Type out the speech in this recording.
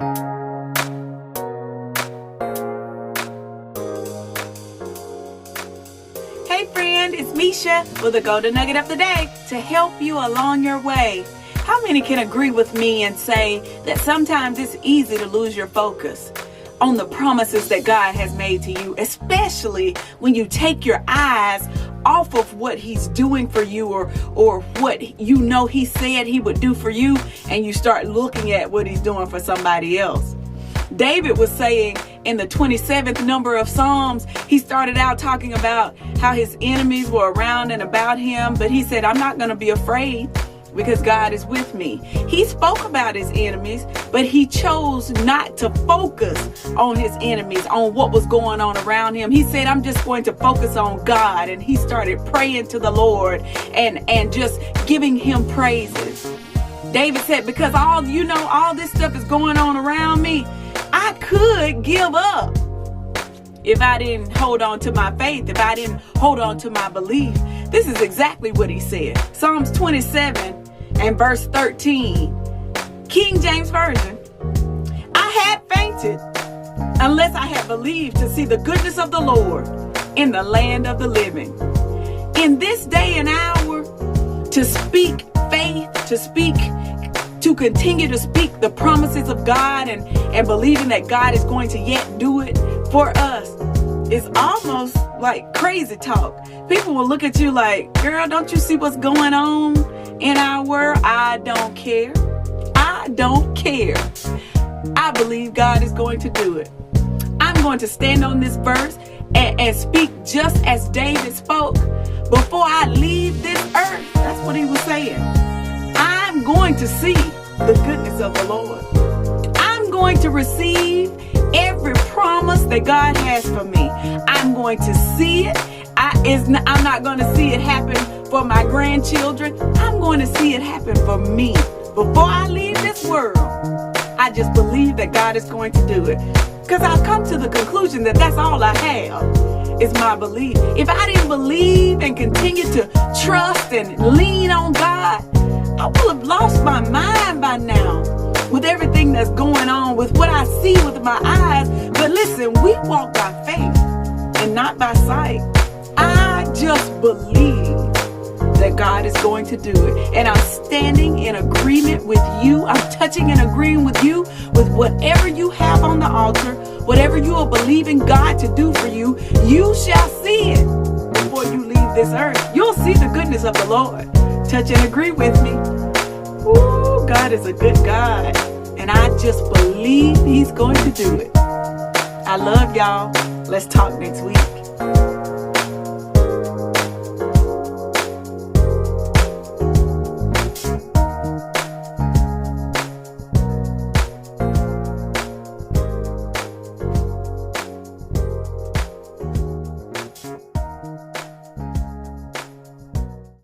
Hey friend, it's Mesha with a Golden Nugget of the Day to help you along your way. How many can agree with me and say that sometimes it's easy to lose your focus on the promises that God has made to you, especially when you take your eyes off of what he's doing for you or what you know he said he would do for you, and you start looking at what he's doing for somebody else. David was saying in the 27th number of Psalms, he started out talking about how his enemies were around and about him, but he said, I'm not going to be afraid because God is with me. He spoke about his enemies, but he chose not to focus on his enemies, on what was going on around him. He said, I'm just going to focus on God. And he started praying to the Lord and just giving him praises. David said, because all this stuff is going on around me, I could give up if I didn't hold on to my faith, if I didn't hold on to my belief. This is exactly what he said. Psalms 27 and verse 13, King James Version. I had fainted unless I had believed to see the goodness of the Lord in the land of the living. In this day and hour, to speak faith, to continue to speak the promises of God and believing that God is going to yet do it for us is almost like crazy talk. People will look at you like, girl, don't you see what's going on in our world? I don't care. I don't care. I believe God is going to do it. I'm going to stand on this verse and speak just as David spoke. Before I leave this earth, that's what he was saying. I'm going to see the goodness of the Lord. I'm going to receive every promise that God has for me. I'm going to see it. I'm not going to see it happen for my grandchildren. I'm going to see it happen for me. Before I leave this world, I just believe that God is going to do it. Because I've come to the conclusion that that's all I have is my belief. If I didn't believe and continue to trust and lean on God, I would have lost my mind by now with everything that's going on, with what I see with my eyes. But listen, we walk by faith and not by sight. I just believe that God is going to do it. And I'm standing in agreement with you. I'm touching and agreeing with you with whatever you have on the altar, whatever you are believing God to do for you, you shall see it before you leave this earth. You'll see the goodness of the Lord. Touch and agree with me. Ooh, God is a good God. And I just believe he's going to do it. I love y'all. Let's talk next week.